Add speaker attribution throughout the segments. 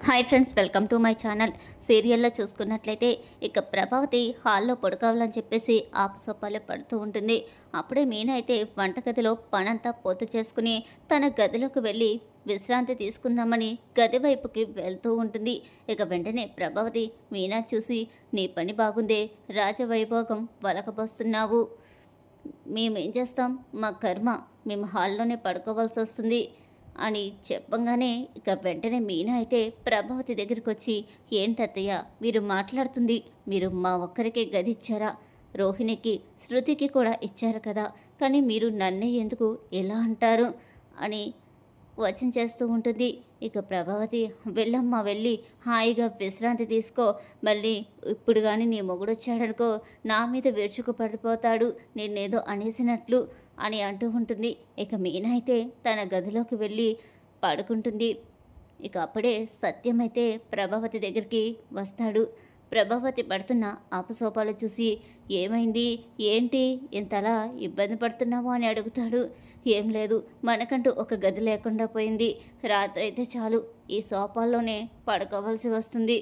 Speaker 1: Hi friends, welcome to my channel. సీరియల్లో చూసుకున్నట్లయితే ఇక ప్రభావతి హాల్లో పడుకోవాలని చెప్పేసి ఆపసోపాలు పడుతూ ఉంటుంది. అప్పుడే మీనా అయితే వంటగదిలో పనంతా పూర్తి చేసుకుని తన గదిలోకి వెళ్ళి విశ్రాంతి తీసుకుందామని గది వైపుకి వెళ్తూ ఉంటుంది. ఇక వెంటనే ప్రభావతి మీనా చూసి, నీ పని బాగుందే, రాజవైభోగం వలకబోస్తున్నావు. మేమేం చేస్తాం, మా కర్మ, మేము హాల్లోనే పడుకోవాల్సి వస్తుంది అని చెప్పంగానే ఇక వెంటనే మీనా అయితే ప్రభావతి దగ్గరికి వచ్చి, ఏంటత్తయ్య మీరు మాట్లాడుతుంది, మీరు మా ఒక్కరికే గది ఇచ్చారా? రోహిణికి, శృతికి కూడా ఇచ్చారు కదా, కానీ మీరు నన్నే ఎందుకు ఎలా అంటారు అని వచన చేస్తూ ఉంటుంది. ఇక ప్రభావతి, వెళ్ళమ్మా, వెళ్ళి హాయిగా విశ్రాంతి తీసుకో, మళ్ళీ ఇప్పుడు కానీ నీ మొగుడు వచ్చాడనుకో నా మీద విరుచుకు పడిపోతాడు నేనేదో అనేసినట్లు అని అంటూ ఉంటుంది. ఇక మీనా అయితే తన గదిలోకి వెళ్ళి పడుకుంటుంది. ఇక అప్పుడే సత్యం అయితే ప్రభావతి దగ్గరికి వస్తాడు. ప్రభావతి పడుతున్న ఆపసోపాలు చూసి, ఏమైంది, ఏంటి ఇంతలా ఇబ్బంది పడుతున్నావు అని అడుగుతాడు. ఏం లేదు, మనకంటూ ఒక గది లేకుండా పోయింది, రాత్రి అయితే చాలు ఈ సోఫాల్లోనే పడుకోవాల్సి వస్తుంది,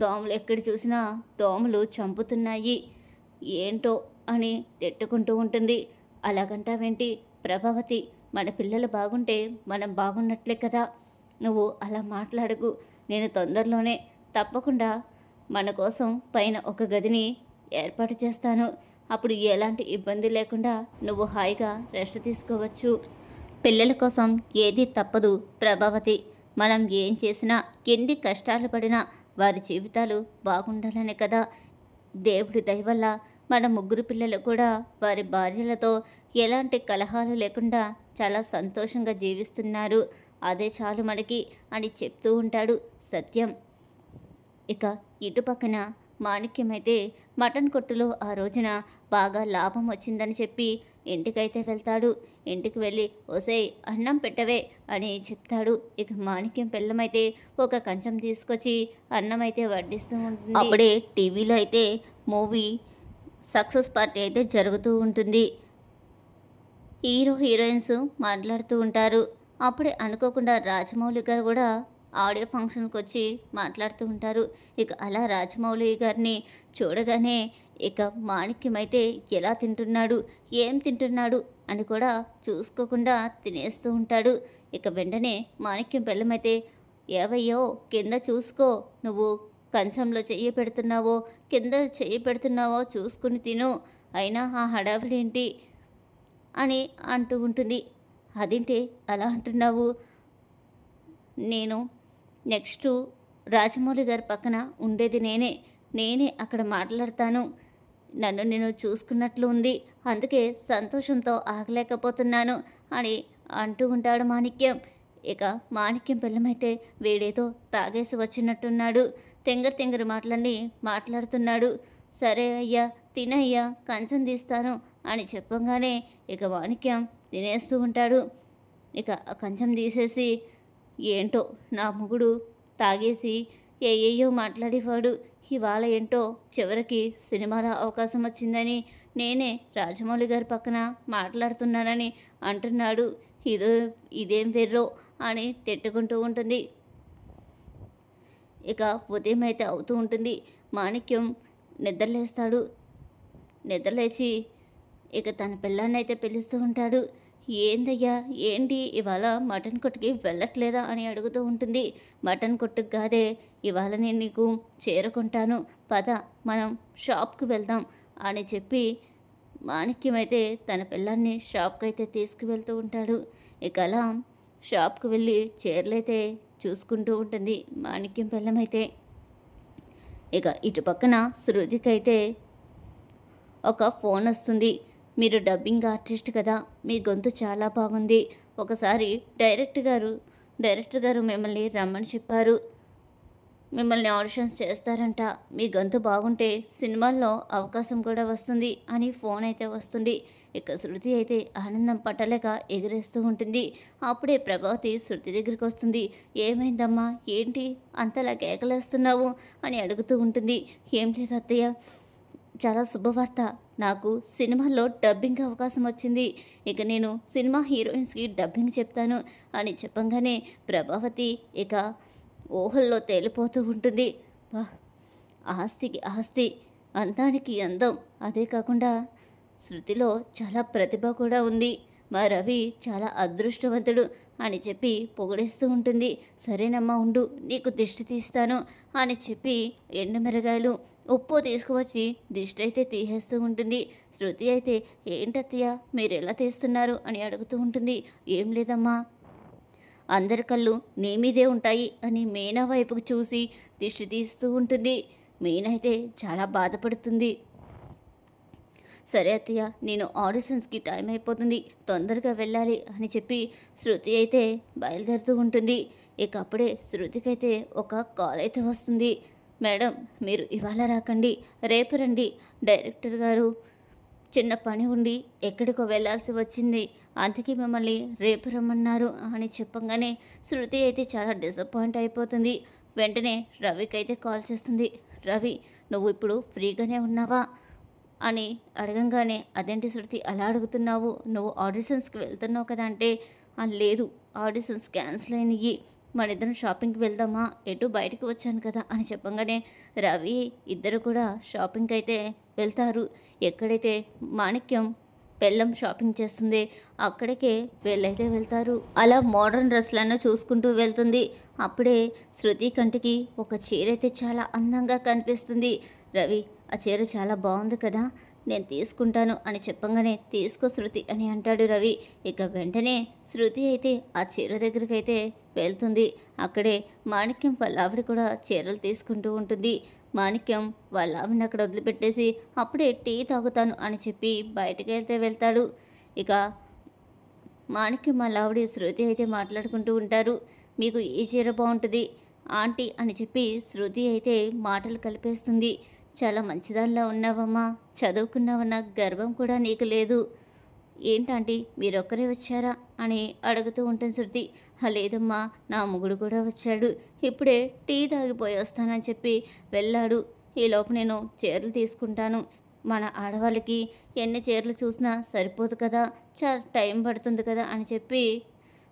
Speaker 1: దోమలు ఎక్కడ చూసినా దోమలు చంపుతున్నాయి, ఏంటో అని తిట్టుకుంటూ ఉంటుంది. అలాగంటావేంటి ప్రభావతి, మన పిల్లలు బాగుంటే మనం బాగున్నట్లే కదా, నువ్వు అలా మాట్లాడకు, నేను తొందరలోనే తప్పకుండా మన కోసం పైన ఒక గదిని ఏర్పాటు చేస్తాను, అప్పుడు ఎలాంటి ఇబ్బంది లేకుండా నువ్వు హాయిగా రెస్ట్ తీసుకోవచ్చు. పిల్లల కోసం ఏది తప్పదు ప్రభావతి, మనం ఏం చేసినా ఎన్ని కష్టాలు పడినా వారి జీవితాలు బాగుండాలనే కదా, దేవుడి దయ వల్ల మన ముగ్గురు పిల్లలు కూడా వారి భార్యలతో ఎలాంటి కలహాలు లేకుండా చాలా సంతోషంగా జీవిస్తున్నారు, అదే చాలు మనకి అని చెప్తూ ఉంటాడు సత్యం. ఇక ఇటు పక్కన మాణిక్యమైతే మటన్ కొట్టులో ఆ రోజున బాగా లాభం వచ్చిందని చెప్పి ఇంటికైతే వెళ్తాడు. ఇంటికి వెళ్ళి, ఓసేయ్ అన్నం పెట్టవే అని చెప్తాడు. ఇక మాణిక్యం పిల్లమైతే ఒక కంచం తీసుకొచ్చి అన్నం అయితే వడ్డిస్తూ ఉంటుంది. అప్పుడే టీవీలో అయితే మూవీ సక్సెస్ పార్టీ అయితే జరుగుతూ ఉంటుంది. హీరో హీరోయిన్స్ మాట్లాడుతూ ఉంటారు. అప్పుడే అనుకోకుండా రాజమౌళి గారు కూడా ఆడియో ఫంక్షన్కి వచ్చి మాట్లాడుతూ ఉంటారు. ఇక అలా రాజమౌళి గారిని చూడగానే ఇక మాణిక్యం అయితే ఎలా తింటున్నాడు, ఏం తింటున్నాడు అని కూడా చూసుకోకుండా తినేస్తూ ఉంటాడు. ఇక వెంటనే మాణిక్యం పిల్లమైతే, ఏవయ్యో కింద చూసుకో, నువ్వు కంచంలో చెయ్యి పెడుతున్నావో కింద చెయ్యి పెడుతున్నావో చూసుకుని తిను, అయినా ఆ హడావిడేంటి అని అంటూ ఉంటుంది. అదేంటి అలా అంటున్నావు, నేను నెక్స్ట్ రాజమౌళి గారి పక్కన ఉండేది నేనే అక్కడ మాట్లాడతాను, నన్ను నేను చూసుకున్నట్లు ఉంది, అందుకే సంతోషంతో ఆగలేకపోతున్నాను అని అంటూ ఉంటాడు మాణిక్యం. ఇక మాణిక్యం పిల్లమైతే వీడేదో తాగేసి వచ్చినట్టున్నాడు, తెంగరి మాటలన్నీ మాట్లాడుతున్నాడు. సరే అయ్యా తినయ్యా, కంచం తీస్తాను అని చెప్పగానే ఇక మాణిక్యం తినేస్తూ ఉంటాడు. ఇక ఆ కంచం తీసేసి, ఏంటో నా మొగుడు తాగేసి ఏయేయో మాట్లాడేవాడు, ఇవాళ ఏంటో చివరికి సినిమాలో అవకాశం వచ్చిందని నేనే రాజమౌళి గారి పక్కన మాట్లాడుతున్నానని అంటున్నాడు, ఇదేం వెర్రో అని తిట్టుకుంటూ ఉంటుంది. ఇక ఉదయం అయితే అవుతూ ఉంటుంది. మాణిక్యం నిద్రలేస్తాడు. నిద్రలేచి ఇక తన పిల్లాన్ని అయితే పిలుస్తూ ఉంటాడు. ఏందయ్యా, ఏంటి ఇవాళ మటన్ కొట్టుకి వెళ్ళట్లేదా అని అడుగుతూ ఉంటుంది. మటన్ కొట్టుకు కాదే, ఇవాళ నేను నీకు చేరుకుంటాను, పద మనం షాప్కి వెళ్దాం అని చెప్పి మాణిక్యం అయితే తన పిల్లాన్ని షాప్కి అయితే తీసుకువెళ్తూ ఉంటాడు. ఇక అలా షాప్కి వెళ్ళి చీరలైతే చూసుకుంటూ ఉంటుంది మాణిక్యం పిల్లమైతే. ఇక ఇటు పక్కన శృతికైతే ఒక ఫోన్ వస్తుంది. మీరు డబ్బింగ్ ఆర్టిస్ట్ కదా, మీ గొంతు చాలా బాగుంది, ఒకసారి డైరెక్టర్ గారు మిమ్మల్ని రమ్మని చెప్పారు, మిమ్మల్ని ఆడిషన్స్ చేస్తారంట, మీ గొంతు బాగుంటే సినిమాల్లో అవకాశం కూడా వస్తుంది అని ఫోన్ అయితే వస్తుంది. ఇక శృతి అయితే ఆనందం పట్టలేక ఎగిరేస్తూ ఉంటుంది. అప్పుడే ప్రభావతి శృతి దగ్గరికి వస్తుంది. ఏమైందమ్మా, ఏంటి అంతలా కేకలేస్తున్నావు అని అడుగుతూ ఉంటుంది. ఏం లేదు అత్తయ్య, చాలా శుభవార్త, నాకు సినిమాల్లో డబ్బింగ్ అవకాశం వచ్చింది, ఇక నేను సినిమా హీరోయిన్స్కి డబ్బింగ్ చెప్తాను అని చెప్పంగానే ప్రభావతి ఇక ఊహల్లో తేలిపోతూ ఉంటుంది. వా ఆస్తికి ఆస్తి, అందానికి అందం, అదే కాకుండా శృతిలో చాలా ప్రతిభ కూడా ఉంది. మా రవి చాలా అదృష్టవంతుడు అని చెప్పి పొగిడేస్తూ ఉంటుంది. సరేనమ్మా ఉండు, నీకు దిష్టి తీస్తాను అని చెప్పి ఎండుమిరగాయలు ఉప్పు తీసుకువచ్చి దిష్టి అయితే తీసేస్తూ ఉంటుంది. శృతి అయితే ఏంటత్తయ్య మీరు ఎలా తీస్తున్నారు అని అడుగుతూ ఉంటుంది. ఏం లేదమ్మా, అందరి కళ్ళు నీ మీదే ఉంటాయి అని మీనా వైపుకు చూసి దిష్టి తీస్తూ ఉంటుంది. మీనా అయితే చాలా బాధపడుతుంది. సరే అత్తయ్య, నేను ఆడిషన్స్కి టైం అయిపోతుంది, తొందరగా వెళ్ళాలి అని చెప్పి శృతి అయితే బయలుదేరుతూ ఉంటుంది. ఇక అప్పుడే శృతికైతే ఒక కాల్ అయితే వస్తుంది. మేడం, మీరు ఇవాళ రాకండి, రేపు రండి, డైరెక్టర్ గారు చిన్న పని ఉండి ఎక్కడికో వెళ్ళాల్సి వచ్చింది, అందుకే మిమ్మల్ని రేపు రమ్మన్నారు అని చెప్పంగానే శృతి అయితే చాలా డిసప్పాయింట్ అయిపోతుంది. వెంటనే రవికి అయితే కాల్ చేస్తుంది. రవి, నువ్వు ఇప్పుడు ఫ్రీగానే ఉన్నావా అని అడగంగానే, అదేంటి శృతి అలా అడుగుతున్నావు, నువ్వు ఆడిషన్స్కి వెళ్తున్నావు కదా అంటే, లేదు, ఆడిషన్స్ క్యాన్సిల్ అయినాయి, మన ఇద్దరం షాపింగ్కి వెళ్దామా, ఎటు బయటకు వచ్చాను కదా అని చెప్పంగానే రవి ఇద్దరు కూడా షాపింగ్కి అయితే వెళ్తారు. ఎక్కడైతే మాణిక్యం పెళ్ళం షాపింగ్ చేస్తుంది అక్కడికే వీళ్ళైతే వెళ్తారు. అలా మోడర్న్ డ్రెస్లను చూసుకుంటూ వెళ్తుంది. అప్పుడే శృతి కంటికి ఒక చీర అయితే చాలా అందంగా కనిపిస్తుంది. రవి, ఆ చీర చాలా బాగుంది కదా, నేను తీసుకుంటాను అని చెప్పంగానే తీసుకో శృతి అని అంటాడు రవి. ఇక వెంటనే శృతి అయితే ఆ చీర దగ్గరికి అయితే వెళ్తుంది. అక్కడే మాణిక్యం వాళ్ళ ఆవిడ కూడా చీరలు తీసుకుంటూ ఉంటుంది. మాణిక్యం వాళ్ళ ఆవిడని అక్కడ వదిలిపెట్టేసి అప్పుడే టీ తాగుతాను అని చెప్పి బయటకు వెళ్తాడు. ఇక మాణిక్యం వాళ్ళ ఆవిడ శృతి అయితే మాట్లాడుకుంటూ ఉంటారు. మీకు ఈ చీర బాగుంటుంది ఆంటీ అని చెప్పి శృతి అయితే మాటలు కలిపేస్తుంది. చాలా మంచిదానిలా ఉన్నావమ్మా, చదువుకున్నావన్న గర్వం కూడా నీకు లేదు, ఏంటంటే మీరొక్కరే వచ్చారా అని అడుగుతూ ఉంటుంది శృతి. లేదమ్మా, నా మొగుడు కూడా వచ్చాడు, ఇప్పుడే టీ తాగిపోయి వస్తానని చెప్పి వెళ్ళాడు. ఈలోపు నేను చీరలు తీసుకుంటాను, మన ఆడవాళ్ళకి ఎన్ని చీరలు చూసినా సరిపోదు కదా, చాలా టైం పడుతుంది కదా అని చెప్పి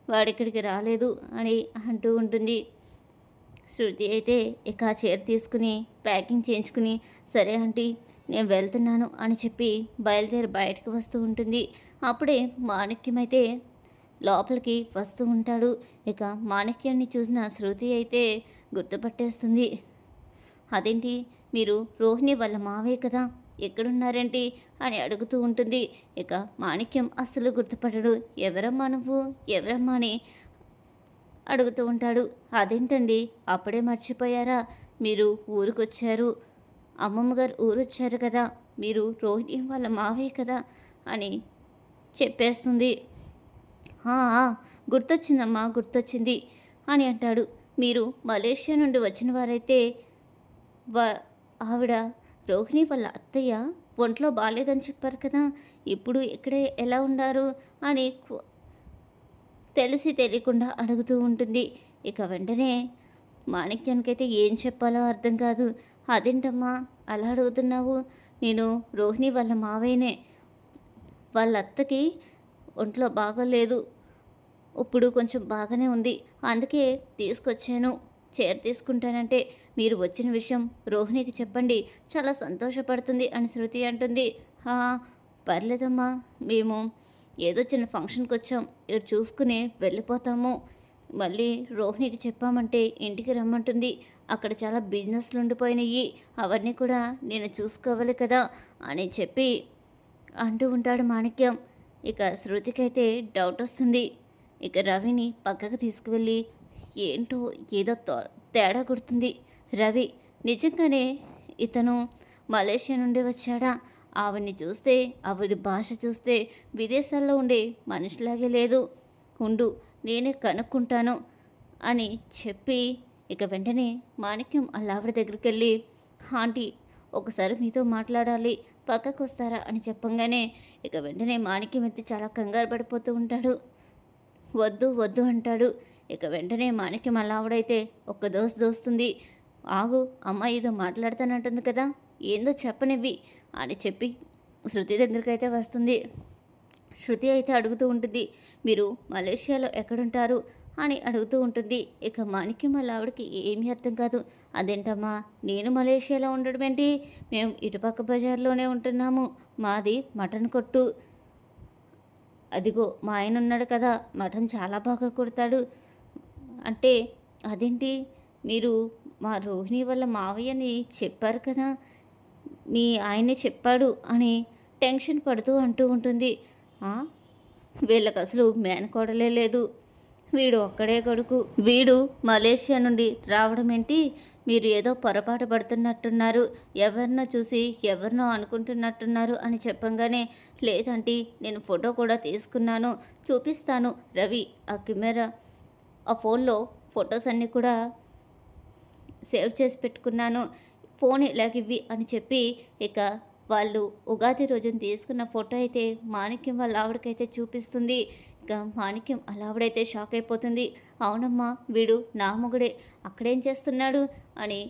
Speaker 1: వాడిక్కడికి రాలేదు అని అంటూ ఉంటుంది. శృతి అయితే ఇక ఆ చీర తీసుకుని ప్యాకింగ్ చేయించుకుని, సరే ఆంటీ నేను వెళ్తున్నాను అని చెప్పి బయలుదేరి బయటకు వస్తూ ఉంటుంది. అప్పుడే మాణిక్యం అయితే లోపలికి వస్తూ ఉంటాడు. ఇక మాణిక్యాన్ని చూసిన శృతి అయితే గుర్తుపట్టేస్తుంది. అదేంటి, మీరు రోహిణి వాళ్ళ మావే కదా, ఎక్కడున్నారేంటి అని అడుగుతూ ఉంటుంది. ఇక మాణిక్యం అస్సలు గుర్తుపట్టడు. ఎవరమ్మా నువ్వు, ఎవరమ్మా అని అడుగుతూ ఉంటాడు. అదేంటండి, అప్పుడే మర్చిపోయారా, మీరు ఊరికొచ్చారు, అమ్మమ్మ గారు ఊరొచ్చారు కదా, మీరు రోహిణి వాళ్ళ మావే కదా అని చెప్పేస్తుంది. గుర్తొచ్చిందమ్మా, గుర్తొచ్చింది అని అంటాడు. మీరు మలేషియా నుండి వచ్చిన వారైతే ఆవిడ రోహిణి వాళ్ళ అత్తయ్య ఒంట్లో బాగాలేదని చెప్పారు కదా, ఇప్పుడు ఇక్కడే ఎలా ఉన్నారు అని తెలిసి తెలియకుండా అడుగుతూ ఉంటుంది. ఇక వెంటనే మాణిక్యానికైతే ఏం చెప్పాలో అర్థం కాదు. అదేంటమ్మా అలా అడుగుతున్నావు, నేను రోహిణి వాళ్ళ మావయ్యనే, వాళ్ళ అత్తకి ఒంట్లో బాగోలేదు, ఇప్పుడు కొంచెం బాగానే ఉంది, అందుకే తీసుకొచ్చాను, చీర తీసుకుంటానంటే మీరు వచ్చిన విషయం రోహిణికి చెప్పండి, చాలా సంతోషపడుతుంది అని శృతి అంటుంది. పర్లేదమ్మా, మేము ఏదో చిన్న ఫంక్షన్కి వచ్చాం, ఇటు చూసుకుని వెళ్ళిపోతాము, మళ్ళీ రోహిణికి చెప్పామంటే ఇంటికి రమ్మంటుంది, అక్కడ చాలా బిజినెస్లు ఉండిపోయినాయి, అవన్నీ కూడా నేను చూసుకోవాలి కదా అని చెప్పి అంటూ ఉంటాడు మాణిక్యం. ఇక శృతికైతే డౌట్ వస్తుంది. ఇక రవిని పక్కకు తీసుకువెళ్ళి, ఏంటో ఏదో తేడా కొడుతుంది, రవి నిజంగానే ఇతను మలేషియా నుండి వచ్చాడా, ఆవిడ్ని చూస్తే ఆవిడ భాష చూస్తే విదేశాల్లో ఉండే మనిషిలాగే లేదు, ఉండు నేనే కనుక్కుంటాను అని చెప్పి ఇక వెంటనే మాణిక్యం ఆవిడ దగ్గరికి వెళ్ళి, ఆంటీ ఒకసారి మీతో మాట్లాడాలి, పక్కకు వస్తారా అని చెప్పంగానే ఇక వెంటనే మాణిక్యం ఎత్తి చాలా కంగారు పడిపోతూ ఉంటాడు. వద్దు వద్దు అంటాడు. ఇక వెంటనే మాణిక్యం ఆవిడైతే ఒక్క దోస్తుంది. ఆగు, అమ్మాయి ఏదో మాట్లాడతానంటుంది కదా, ఏందో చెప్పనివ్వి అని చెప్పి శృతి దగ్గరికి అయితే వస్తుంది. శృతి అయితే అడుగుతూ ఉంటుంది, మీరు మలేషియాలో ఎక్కడుంటారు అని అడుగుతూ ఉంటుంది. ఇక మాణిక్యం వాళ్ళ ఆవిడకి ఏమీ అర్థం కాదు. అదేంటమ్మా, నేను మలేషియాలో ఉండడం ఏంటి, మేము ఇటుపక్క బజార్లోనే ఉంటున్నాము, మాది మటన్ కొట్టు, అదిగో మా ఆయన ఉన్నాడు కదా, మటన్ చాలా బాగా కొడతాడు అంటే, అదేంటి మీరు మా రోహిణి వాళ్ళ మావయ్యని చెప్పారు కదా, మీ ఆయనే చెప్పాడు అని టెన్షన్ పడుతూ అంటూ ఉంటుంది. "ఆ, వీళ్ళకి అసలు మేనకోడలే లేదు, వీడు ఒక్కడే కొడుకు, వీడు మలేషియా నుండి రావడం ఏంటి, మీరు ఏదో పొరపాటు పడుతున్నట్టున్నారు, ఎవరినో చూసి ఎవరినో అనుకుంటున్నట్టున్నారు" అని చెప్పంగానే, లేదంటే నేను ఫోటో కూడా తీసుకున్నాను, చూపిస్తాను రవి, ఆ కెమెరా ఆ ఫోన్లో ఫొటోస్ అన్నీ కూడా సేవ్ చేసి పెట్టుకున్నాను, ఫోన్ ఇలాగివ్వి అని చెప్పి ఇక వాళ్ళు ఉగాది రోజున తీసుకున్న ఫోటో అయితే మాణిక్యం వాళ్ళ ఆవిడకైతే చూపిస్తుంది. ఇక మాణిక్యం అలా ఆవిడైతే షాక్ అయిపోతుంది. అవునమ్మా, వీడు నా మొగుడే, అక్కడేం చేస్తున్నాడు అని,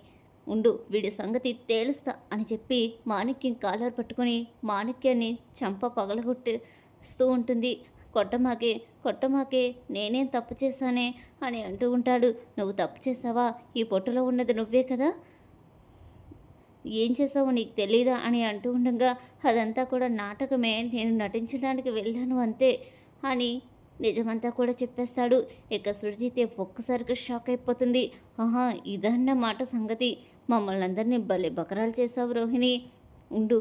Speaker 1: ఉండు వీడి సంగతి తేలుస్తా అని చెప్పి మాణిక్యం కాలర్ పట్టుకుని మాణిక్యాన్ని చంప పగలగొట్టేస్తూ ఉంటుంది. కొట్టమాకే, కొట్టమాకే, నేనేం తప్పు చేశానే అని అంటూ ఉంటాడు. నువ్వు తప్పు చేసావా, ఈ పొట్టులో ఉన్నది నువ్వే కదా, ఏం చేసావో నీకు తెలీదా అని అంటూ ఉండగా, అదంతా కూడా నాటకమే, నేను నటించడానికి వెళ్ళాను అంతే అని నిజమంతా కూడా చెప్పేస్తాడు. ఇక శృతి ఒక్కసారిగా షాక్ అయిపోతుంది. ఆహా, ఇదన్నమాట సంగతి, మమ్మల్ని అందరినీ భలే బకరాలు చేసావు రోహిణి, ఉండు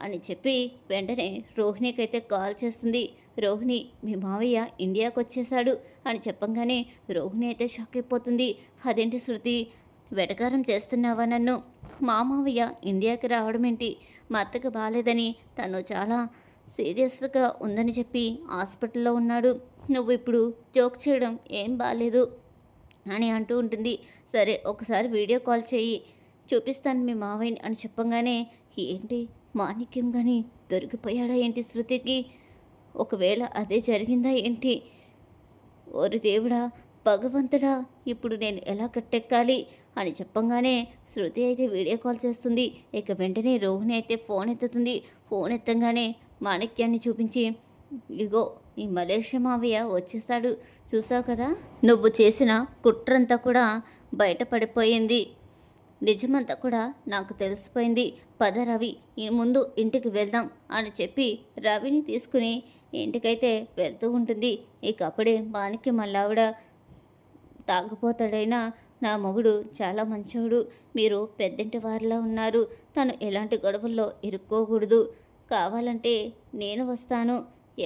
Speaker 1: అని చెప్పి వెంటనే రోహిణికైతే కాల్ చేస్తుంది. రోహిణి, మీ మావయ్య ఇండియాకి వచ్చేసాడు అని చెప్పంగానే రోహిణి అయితే షాక్ అయిపోతుంది. అదేంటి శృతి, వెటకారం చేస్తున్నావా నన్ను, మా మావయ్య ఇండియాకి రావడం ఏంటి, మా అత్తకు బాగాలేదని తను చాలా సీరియస్గా ఉందని చెప్పి హాస్పిటల్లో ఉన్నాడు, నువ్వు ఇప్పుడు జోక్ చేయడం ఏం బాగాలేదు అని అంటూ ఉంటుంది. సరే ఒకసారి వీడియో కాల్ చేయి, చూపిస్తాను మీ మావయ్యని అని చెప్పంగానే, ఏంటి మాణిక్యం కానీ దొరికిపోయాడా ఏంటి శృతికి, ఒకవేళ అదే జరిగిందా ఏంటి, ఓరి దేవుడా భగవంతుడా, ఇప్పుడు నేను ఎలా కట్టెక్కాలి అని చెప్పంగానే శృతి అయితే వీడియో కాల్ చేస్తుంది. ఇక వెంటనే రోహిణి అయితే ఫోన్ ఎత్తుతుంది. ఫోన్ ఎత్తంగానే మాణిక్యాన్ని చూపించి, ఇగో ఈ మలేషియా మావయ్య వచ్చేసాడు, చూసావు కదా, నువ్వు చేసిన కుట్రంతా కూడా బయటపడిపోయింది, నిజమంతా కూడా నాకు తెలిసిపోయింది, పద రవి ముందు ఇంటికి వెళ్దాం అని చెప్పి రవిని తీసుకుని ఇంటికైతే వెళ్తూ ఉంటుంది. ఇక అప్పుడే మాణిక్యం మళ్ళావిడ, తాగుపోతాడైనా నా మొగుడు చాలా మంచోడు, మీరు పెద్దంటి వారిలా ఉన్నారు, తను ఎలాంటి గొడవల్లో ఇరుక్కోకూడదు, కావాలంటే నేను వస్తాను,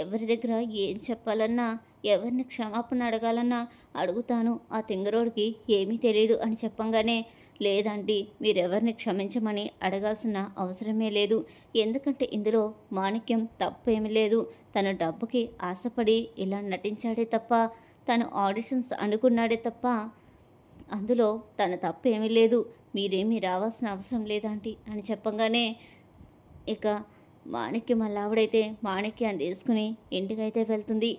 Speaker 1: ఎవరి దగ్గర ఏం చెప్పాలన్నా ఎవరిని క్షమాపణ అడగాలన్నా అడుగుతాను, ఆ తింగరోడికి ఏమీ తెలియదు అని చెప్పంగానే, లేదంటే మీరెవరిని క్షమించమని అడగాల్సిన అవసరమే లేదు, ఎందుకంటే ఇందులో మాణిక్యం తప్పేమీ లేదు, తన డబ్బుకి ఆశపడి ఇలా నటించాడే తప్ప, తను ఆడిషన్స్ అనుకున్నాడే తప్ప అందులో తన తప్పేమీ లేదు, మీరేమీ రావాల్సిన అవసరం లేదంటీ అని చెప్పంగానే ఇక మాణిక్యం మళ్ళీ ఆవిడైతే మాణిక్యాన్ని తీసుకుని ఇంటికైతే వెళ్తుంది.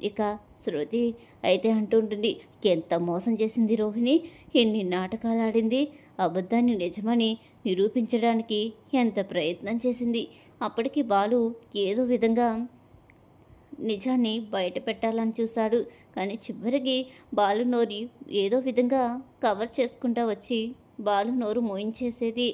Speaker 1: ఇక శృతి అయితే అంటుంటుంది, ఎంత మోసం చేసింది రోహిణి, ఎన్ని నాటకాలు ఆడింది, అబద్ధాన్ని నిజమని నిరూపించడానికి ఎంత ప్రయత్నం చేసింది, అప్పటికి బాలు ఏదో విధంగా నిజాన్ని బయట పెట్టాలని చూశాడు, కానీ చివరికి బాలు నోరు ఏదో విధంగా కవర్ చేసుకుంటా వచ్చి బాలు నోరు మోయించేసేది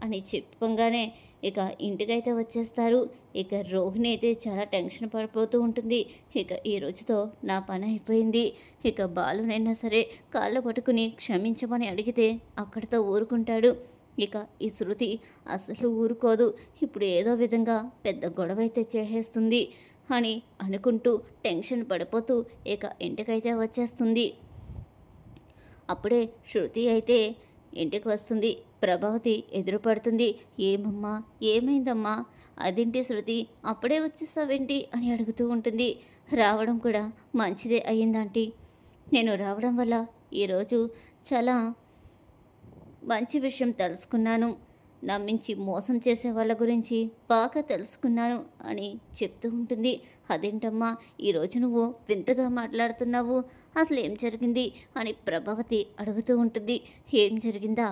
Speaker 1: అని చెప్పంగానే ఇక ఇంటికైతే వచ్చేస్తారు. ఇక రోహిణి అయితే చాలా టెన్షన్ పడిపోతూ ఉంటుంది. ఇక ఈ రోజుతో నా పని అయిపోయింది, ఇక బాలునైనా సరే కాళ్ళు పట్టుకుని క్షమించమని అడిగితే అక్కడితో ఊరుకుంటాడు. ఇక ఈ శృతి అసలు ఊరుకోదు, ఇప్పుడు ఏదో విధంగా పెద్ద గొడవ అయితే చేసేస్తుంది అని అనుకుంటూ టెన్షన్ పడిపోతూ ఇక ఇంటికైతే వచ్చేస్తుంది. అప్పుడే శృతి అయితే ఇంటికి వస్తుంది. ప్రభావతి ఎదురుపడుతుంది. ఏమమ్మా, ఏమైందమ్మా, అదేంటి శృతి అప్పుడే వచ్చేసావేంటి అని అడుగుతూ ఉంటుంది. రావడం కూడా మంచిదే అయ్యిందంటీ, నేను రావడం వల్ల ఈరోజు చాలా మంచి విషయం తెలుసుకున్నాను, నమ్మించి మోసం చేసే వాళ్ళ గురించి బాగా తెలుసుకున్నాను అని చెప్తూ ఉంటుంది. అదేంటమ్మా ఈరోజు నువ్వు వింతగా మాట్లాడుతున్నావు, అసలు ఏం జరిగింది అని ప్రభావతి అడుగుతూ ఉంటుంది. ఏం జరిగిందా,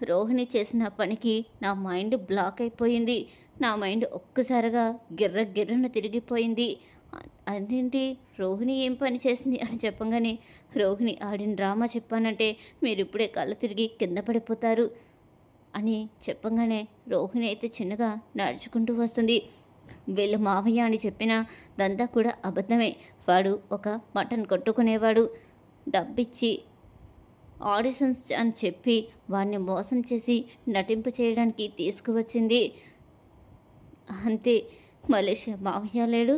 Speaker 1: రోహిణి చేసిన పనికి నా మైండ్ బ్లాక్ అయిపోయింది, నా మైండ్ ఒక్కసారిగా గిర్ర గిర్రను తిరిగిపోయింది, అదేంటి రోహిణి ఏం పని చేసింది అని చెప్పగానే, రోహిణి ఆడిన డ్రామా చెప్పానంటే మీరు ఇప్పుడే కళ్ళు తిరిగి కింద పడిపోతారు అని చెప్పగానే రోహిణి అయితే చిన్నగా నడుచుకుంటూ వస్తుంది. వీళ్ళు మావయ్య అని చెప్పిన దంతా కూడా అబద్ధమే. వాడు ఒక మటన్ కొట్టుకునేవాడు. డబ్బిచ్చి ఆడిషన్స్ అని చెప్పి వాడిని మోసం చేసి నటింపు చేయడానికి తీసుకువచ్చింది అంతే. మలేషియా మావయ్య లేడు,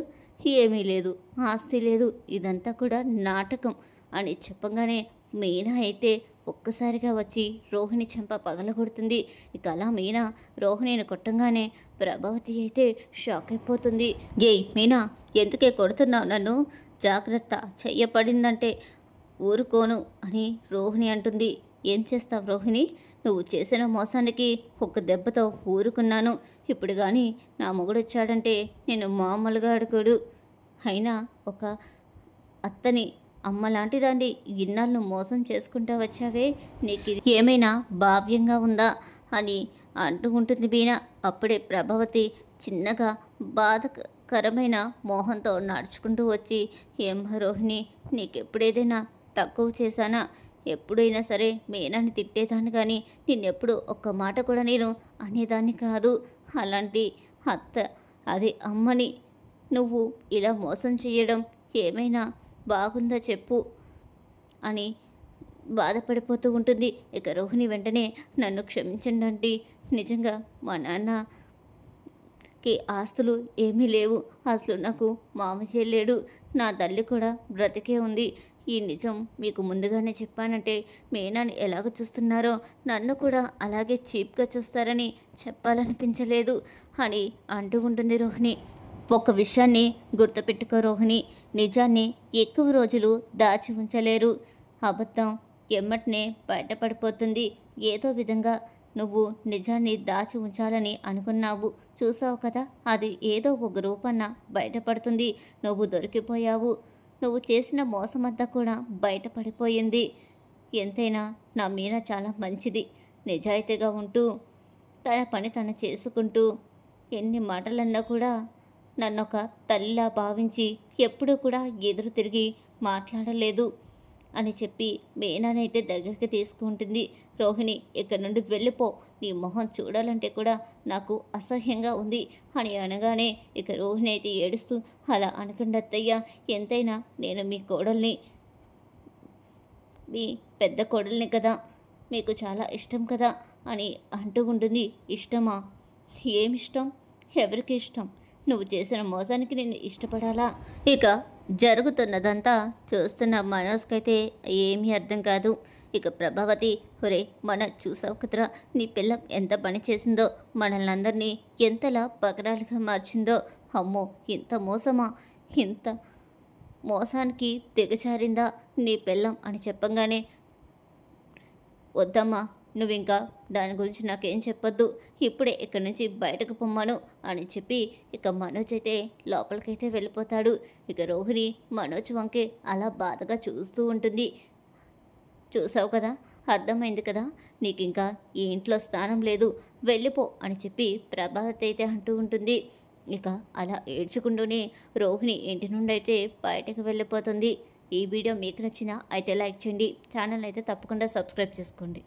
Speaker 1: ఏమీ లేదు, ఆస్తి లేదు, ఇదంతా కూడా నాటకం అని చెప్పగానే మీనా అయితే ఒక్కసారిగా వచ్చి రోహిణి చెంప పగలగొడుతుంది. ఇక అలా మీనా రోహిణిని కొట్టంగానే ప్రభావతి అయితే షాక్ అయిపోతుంది. ఏయ్ మీనా, ఎందుకే కొడుతున్నావు నన్ను? జాగ్రత్త, చెయ్యపడిందంటే ఊరుకోను అని రోహిణి అంటుంది. ఏం చేస్తావు రోహిణి? నువ్వు చేసిన మోసానికి ఒక దెబ్బతో ఊరుకున్నాను. ఇప్పుడు కానీ నా మొగుడొచ్చాడంటే నేను మామూలుగా అడుగుడు. అయినా ఒక అత్తని అమ్మ లాంటి దాన్ని ఇన్నాళ్ళు మోసం చేసుకుంటూ వచ్చావే, నీకు ఇది ఏమైనా భావ్యంగా ఉందా అని అంటూ ఉంటుంది మీనా. అప్పుడే ప్రభావతి చిన్నగా బాధకరమైన మోహంతో నడుచుకుంటూ వచ్చి, ఏం రోహిణి, నీకెప్పుడేదైనా తక్కువ చేశానా? ఎప్పుడైనా సరే మీనాని తిట్టేదాన్ని కానీ నిన్నెప్పుడు ఒక్క మాట కూడా నేను అనేదాన్ని కాదు. అలాంటి అత్త, అదే అమ్మని నువ్వు ఇలా మోసం చేయడం ఏమైనా బాగుందా చెప్పు అని బాధపడిపోతూ ఉంటుంది. ఇక రోహిణి వెంటనే నన్ను క్షమించండి ఆంటీ, నిజంగా మా నాన్నకి ఆస్తులు ఏమీ లేవు, అసలు నాకు మామయ్య లేడు, నా తల్లి కూడా బ్రతికే ఉంది. ఈ నిజం మీకు ముందుగానే చెప్పానంటే మీనాని ఎలాగ చూస్తున్నారో నన్ను కూడా అలాగే చీప్గా చూస్తారని చెప్పాలనిపించలేదు అని అంటూ ఉంటుంది రోహిణి. ఒక విషయాన్ని గుర్తుపెట్టుకో రోహిణి, నిజాన్ని ఎక్కువ రోజులు దాచి ఉంచలేరు. అబద్ధం ఎమ్మటనే బయటపడిపోతుంది. ఏదో విధంగా నువ్వు నిజాన్ని దాచి ఉంచాలని అనుకున్నావు, చూసావు కదా, అది ఏదో ఒక రూపాన బయటపడుతుంది. నువ్వు దొరికిపోయావు. నువ్వు చేసిన మోసమంతా కూడా బయటపడిపోయింది. ఎంతైనా నా మీనా చాలా మంచిది, నిజాయితీగా ఉంటూ తన పని తను చేసుకుంటూ ఎన్ని మాటలన్నా కూడా నన్నొక తల్లిలా భావించి ఎప్పుడూ కూడా ఎదురు తిరిగి మాట్లాడలేదు అని చెప్పి మీనానైతే దగ్గరికి తీసుకుంటుంది. రోహిణి, ఇక్కడి నుండి వెళ్ళిపో, నీ మొహం చూడాలంటే కూడా నాకు అసహ్యంగా ఉంది అని అనగానే ఇక రోహిణి అయితే ఏడుస్తూ, అలా అనకండి అత్తయ్య, ఎంతైనా నేను మీ కోడల్ని, మీ పెద్ద కోడల్ని కదా, మీకు చాలా ఇష్టం కదా అని అంటూ ఉంటుంది. ఇష్టమా? ఏమిష్టం? ఎవరికి ఇష్టం? నువ్వు చేసిన మోసానికి నేను ఇష్టపడాలా? ఇక జరుగుతున్నదంతా చూస్తున్న మనోజ్కైతే ఏమీ అర్థం కాదు. ఇక ప్రభావతి, ఒరే మన చూసావు కదరా, నీ పిల్ల ఎంత పని చేసిందో, మనల్ని అందరినీ ఎంతలా పకరాలుగా మార్చిందో. అమ్మో, ఇంత మోసమా? ఇంత మోసానికి దిగజారిందా నీ పిల్లం అని చెప్పంగానే, వద్దమ్మా, నువ్వింకా దాని గురించి నాకేం చెప్పొద్దు, ఇప్పుడే ఇక్కడి నుంచి బయటకు పొమ్మను అని చెప్పి ఇక మనోజ్ అయితే లోపలికైతే వెళ్ళిపోతాడు. ఇక రోహిణి మనోజ్ వంకే అలా బాధగా చూస్తూ ఉంటుంది. చూసావు కదా, అర్థమైంది కదా, నీకు ఇంకా ఈ ఇంట్లో స్థానం లేదు, వెళ్ళిపో అని చెప్పి ప్రభావతి అయితే అంటూ ఉంటుంది. ఇక అలా ఏడ్చుకుంటూనే రోహిణి ఇంటి నుండి అయితే బయటకు వెళ్ళిపోతుంది. ఈ వీడియో మీకు నచ్చినా అయితే లైక్ చేయండి, ఛానల్ అయితే తప్పకుండా సబ్స్క్రైబ్ చేసుకోండి.